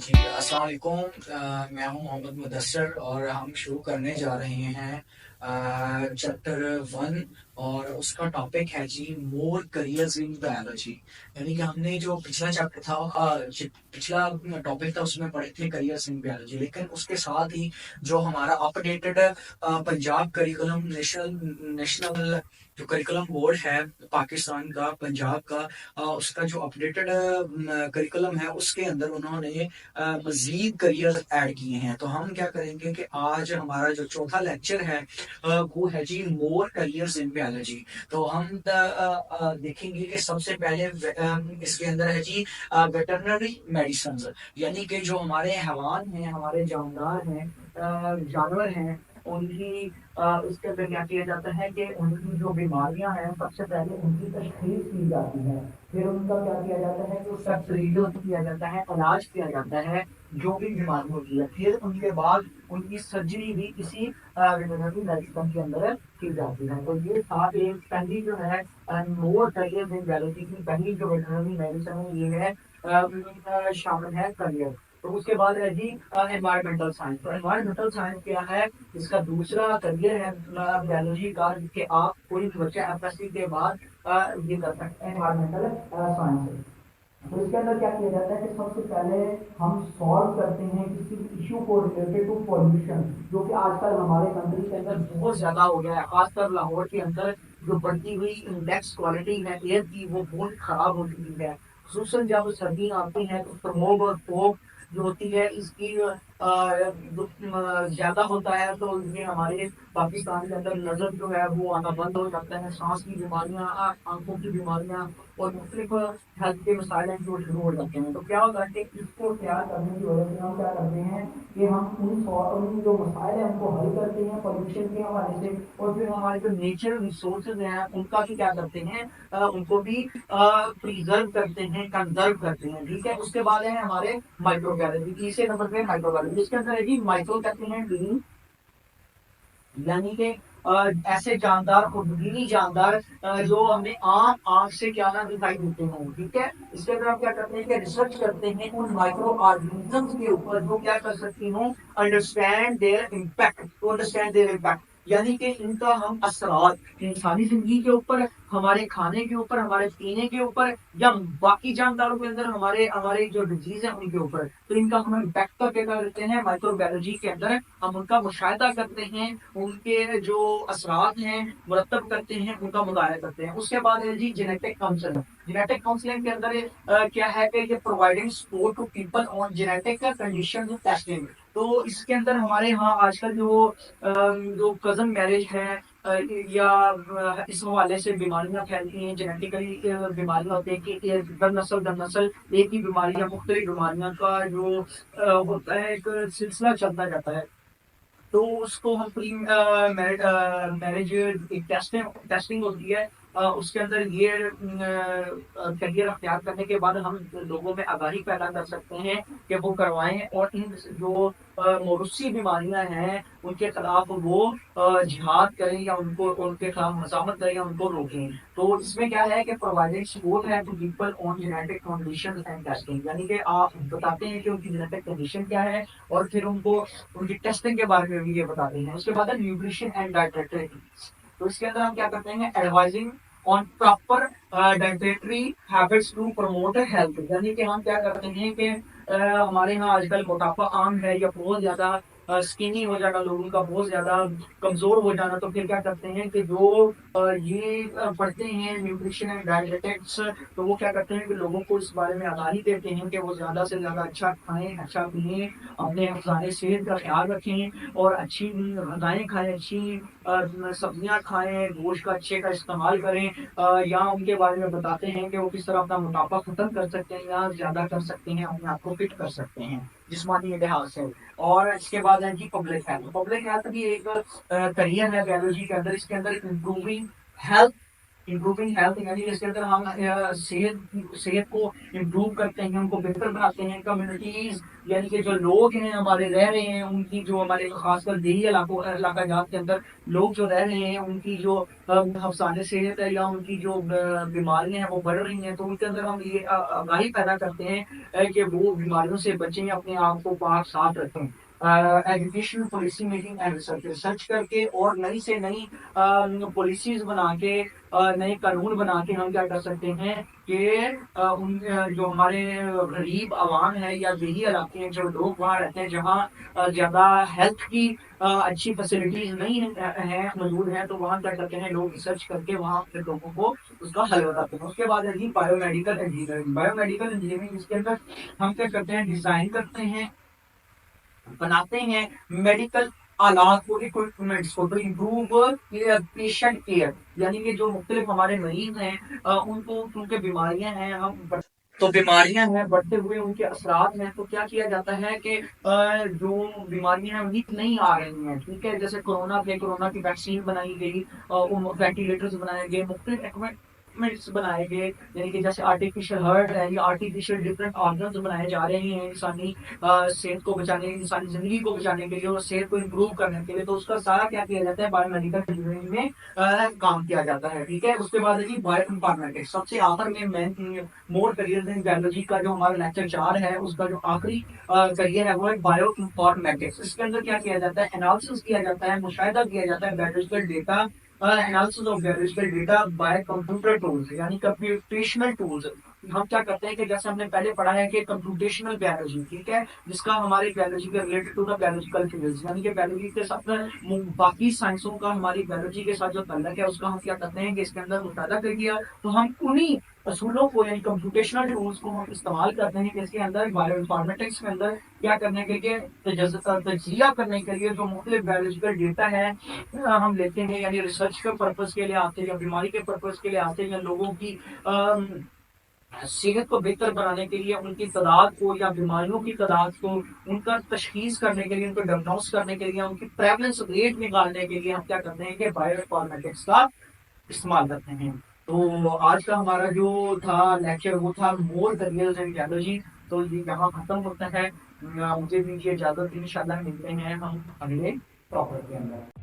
جی السلام علیکم، میں ہوں محمد مدثر اور ہم شروع کرنے جا رہے ہیں چیپٹر 1 اور اس کا ٹاپک ہے جی مور کریئرز ان بایولوجی. یعنی کہ ہم نے جو پچھلا چیپٹر تھا پچھلا ٹاپک تھا اس میں پڑھے تھے کریئرز ان بایولوجی، لیکن اس کے ساتھ ہی جو ہمارا اپڈیٹڈ پنجاب کریکولم نیشنل جو کریکولم بورڈ ہے پاکستان کا پنجاب کا، اس کا جو اپڈیٹڈ کریکولم ہے اس کے اندر انہوں نے مزید کریئر ایڈ کیے ہیں. تو ہم کیا کریں گے کہ آج ہمارا جو چوتھا لیکچر ہے وہ ہے جی مور کریئرز ان بایولوجی. تو ہم دیکھیں گے کہ سب سے پہلے اس کے اندر ہے جی ویٹرنری میڈیسنز، یعنی کہ جو ہمارے حیوان ہیں، ہمارے جاندار ہیں، جانور ہیں، ان کی اس کے اندر کیا کیا جاتا ہے کہ ان کی جو بیماریاں ہیں سب سے پہلے ان کی تشخیص کی جاتی ہے، پھر ان کا کیا کیا جاتا ہے کہ اس کا ٹریٹمنٹ کیا جاتا ہے، علاج کیا جاتا ہے جو بھی بیماری ہوتی ہے، پھر ان کے بعد ان کی سرجری بھی کسی ویٹرنری میڈیسن کے اندر کی جاتی ہے. تو یہ تھا ایک پہلی جو ہے مور کریئر ان بایولوجی کی پہلی جو ویٹرنری میڈیسن ہے یہ ہے شامل ہے کریئر. تو اس کے بعد ہے جی انوائرمنٹل سائنس. تو انوائرمنٹل سائنس کیا ہے؟ اس کا دوسرا کریئر ہے بایولوجی کا کہ آپ کوئی بچہ ایف ایس سی کے بعد یہ کر سکتے ہیں انوائرمنٹل سائنس. تو اس کے اندر کیا کیا جاتا ہے کہ سب سے پہلے ہم سالو کرتے ہیں کسی ایشو کو ریلیٹڈ ٹو پولوشن، جو کہ آج کل ہمارے کنٹری کے اندر بہت زیادہ ہو گیا ہے، خاص کر لاہور کے اندر جو بڑھتی ہوئی انڈیکس کوالٹی ہے ایئر کی وہ بہت خراب ہو چکی ہے. خصوصاً جب سردی آتی ہے تو پرموگ اور فوگ جو ہوتی ہے اس کی زیادہ ہوتا ہے، تو یہ ہمارے پاکستان کے اندر نظر جو ہے وہ آنا بند ہو جاتا ہے، سانس کی بیماریاں، آنکھوں کی بیماریاں اور مختلف ہیلتھ کے مسائل جو شروع ہو جاتے ہیں. تو کیا ہوتا ہے کہ اس کو تیار کرنے کی وجہ سے ہم کیا کرتے ہیں کہ ہم ان جو مسائل ہیں ان کو حل کرتے ہیں پولوشن کے حوالے سے، اور پھر ہمارے جو نیچرل ریسورسز ہیں ان کا بھی کیا کرتے ہیں ان کو بھی پریزرو کرتے ہیں، کنزرو کرتے ہیں. ٹھیک ہے. اس کے بعد ہے ہمارے مائکرو بایولوجی. تیسرے نمبر پہ مائکرو بایولوجی. اس کے اندر ہے جی مائکرو کہتے ہیں ڈی، یعنی کہ ایسے جاندار خودگیری جاندار جو ہمیں عام آنکھ سے کیا نہ دکھائی دیتے ہیں. ٹھیک ہے. اس کے اندر ہم کیا کرتے ہیں کہ ریسرچ کرتے ہیں ان مائکرو آرگنیزمس کے اوپر جو کیا کر سکتی ہوں understand their impact, to understand their impact, یعنی کہ ان کا ہم اثرات انسانی زندگی کے اوپر، ہمارے کھانے کے اوپر، ہمارے پینے کے اوپر، یا باقی جانداروں کے اندر ہمارے جو ڈیزیز ہیں ان کے اوپر، تو ان کا ہم امپیکٹ کا کیا کرتے ہیں مائکرو بایولوجی کے اندر ہم ان کا مشاہدہ کرتے ہیں، ان کے جو اثرات ہیں مرتب کرتے ہیں، ان کا مطالعہ کرتے ہیں. اس کے بعد ہے جی جینیٹک کاؤنسلنگ. جینیٹک کاؤنسلنگ کے اندر کیا ہے کہ یہ providing support to people on genetic condition testing. تو اس کے اندر ہمارے ہاں آج کل جو کزن میرج ہے یا اس حوالے سے بیماریاں پھیلتی ہیں، جینیٹیکلی بیماریاں ہوتی ہیں کہ در نسل ایک ہی بیماری یا مختلف بیماریاں کا جو ہوتا ہے ایک سلسلہ چلتا جاتا ہے. تو اس کو ہم پری میرج ٹیسٹنگ ہوتی ہے. اس کے اندر یہ کریئر اختیار کرنے کے بعد ہم لوگوں میں آگاہی پیدا کر سکتے ہیں کہ وہ کروائیں، اور ان جو موروثی بیماریاں ہیں ان کے خلاف وہ جہاد کریں یا ان کے خلاف مزاحمت کریں یا ان کو روکیں. تو اس میں کیا ہے کہ پرووائڈنگ سپورٹ ہے to people on genetic condition and testing, یعنی کہ آپ بتاتے ہیں کہ ان کی جینیٹک کنڈیشن کیا ہے اور پھر ان کو ان کی ٹیسٹنگ کے بارے میں بھی یہ بتاتے ہیں. اس کے بعد ہے نیوٹریشن اینڈ ڈائٹری. تو اس کے اندر ہم کیا کرتے ہیں advising on proper dietary habits to promote health, یعنی کہ ہم کیا کرتے ہیں کہ ہمارے یہاں آج کل موٹاپا عام ہے یا بہت زیادہ اسکینی ہو جانا، لوگوں کا بہت زیادہ کمزور ہو جانا. تو پھر کیا کرتے ہیں کہ جو یہ پڑھتے ہیں نیوٹریشن اینڈ ڈائٹیٹکس، تو وہ کیا کرتے ہیں کہ لوگوں کو اس بارے میں آگاہی دیتے ہیں کہ وہ زیادہ سے زیادہ اچھا کھائیں، اچھا پئیں، اپنے افسانے صحت کا خیال رکھیں اور اچھی غذائیں کھائیں، اچھی سبزیاں کھائیں، گوشت کا اچھے کا استعمال کریں. یا ان کے بارے میں بتاتے ہیں کہ وہ کس طرح اپنا موٹاپا ختم کر سکتے ہیں یا زیادہ کر سکتے ہیں، اپنے آپ کو فٹ کر سکتے ہیں جسمانی لحاظ سے. اور اس کے بعد ہے جی پبلک ہیلتھ. پبلک ہیلتھ بھی ایک کریئر ہے بایولوجی کے اندر. اس کے اندر امپروونگ ہیلتھ امپروونگ ہیلتھ یعنی اس کے اندر ہم صحت کو امپروو کرتے ہیں، ان کو بہتر بناتے ہیں. کمیونٹیز یعنی کہ جو لوگ ہیں ہمارے رہ رہے ہیں ان کی، جو ہمارے خاص کر دیہی علاقہ جات کے اندر لوگ جو رہ رہے ہیں ان کی جو افسانہ صحت ہے یا ان کی جو بیماریاں ہیں وہ بڑھ رہی ہیں، تو ان کے اندر ہم یہ آگاہی پیدا کرتے ہیں کہ وہ بیماریوں سے بچیں، اپنے آپ کو پاک صاف رکھیں. Education policy making and research کر کے اور نئی سے نئی پالیسیز بنا کے، نئے قانون بنا کے ہم کیا کر سکتے ہیں کہ جو ہمارے غریب عوام ہے یا دیہی علاقے ہیں، جو لوگ وہاں رہتے ہیں جہاں زیادہ ہیلتھ کی اچھی فیسلٹیز نہیں ہیں موجود ہیں، تو وہاں کیا کرتے ہیں لوگ ریسرچ کر کے وہاں کے لوگوں کو اس کا حل بتاتے ہیں. اس کے بعد ہے جی biomedical engineering. Biomedical engineering اس کے اندر ہم کیا کرتے ہیں، ڈیزائن کرتے ہیں، بناتے ہیں میڈیکل آلات کو، اکوپمنٹس کو، ٹو امپروو پیشنٹ کیئر. یعنی کہ جو مختلف ہمارے مریض ہیں ان کو کیونکہ بیماریاں ہیں، تو بیماریاں ہیں بڑھتے ہوئے ان کے اثرات ہیں، تو کیا کیا جاتا ہے کہ جو بیماریاں ہیں وہی نہیں آ رہی ہیں. ٹھیک ہے، جیسے کورونا کی ویکسین بنائی گئی، وینٹیلیٹرز بنائے گئے، مختلف اکوپمنٹس بنائے گئے، یعنی کہ جیسے آرٹیفیشل ہارٹ ہے یا آرٹیفیشل ڈفرینٹ آرگنز بنائے جا رہے ہیں انسانی صحت کو بچانے، انسانی زندگی کو بچانے کے لیے اور صحت کو امپروو کرنے کے لیے. تو اس کا سارا کیا کیا جاتا ہے بایو میڈیکل انجینئرنگ میں کام کیا جاتا ہے. ٹھیک ہے، اس کے بعد جی بایو انفارمیٹکس. سب سے آخر میں مور کریئر ان بایولوجی کا جو ہمارا لیکچر 4 ہے اس کا جو آخری کریئر ہے وہ ہے بایو انفارمیٹکس. اس کے اندر کیا کیا جاتا ہے، انالیسس کیا جاتا ہے، مشاہدہ کیا جاتا ہے biological data, analysis of biological data by computer tools یعنی کمپیوٹیشنل ٹولز. ہم کیا کرتے ہیں کہ جیسے ہم نے پہلے پڑھا ہے کہ کمپیوٹیشنل بایولوجی، ٹھیک ہے، جس کا ہماری بایولوجی کے related to the biological fields, یعنی کہ بایولوجی کے ساتھ باقی سائنسوں کا ہماری بایولوجی کے ساتھ جو تعلق ہے اس کا ہم کیا کرتے ہیں کہ اس کے اندر مشاہدہ کر دیا، تو ہم انہی اصولوں کو یعنی کمپیوٹیشنل ٹولز کو ہم استعمال کرتے ہیں کہ اس کے اندر بایو انفارمیٹکس کے اندر کیا کرنے کے لیے تجزیہ کرنے کے لیے جو مختلف بایولوجیکل ڈیٹا ہے ہم لیتے ہیں، یعنی ریسرچ کے پرپز کے لیے آتے ہیں یا بیماری کے پرپز کے لیے آتے ہیں یا لوگوں کی صحت کو بہتر بنانے کے لیے ان کی تعداد کو یا بیماریوں کی تعداد کو ان کا تشخیص کرنے کے لیے، ان کو ڈائگنوز کرنے کے لیے، ان کی پریولنس ریٹ نکالنے کے لیے ہم کیا کرتے ہیں کہ بایو انفارمیٹکس کا استعمال کرتے ہیں. تو آج کا ہمارا جو تھا لیکچر وہ تھا مور کریئرز ان بایولوجی. تو یہ یہاں ختم ہوتا ہے. مجھے بھی اجازت، انشاءاللہ ملتے ہیں ہم اگلے ٹاپک کے اندر.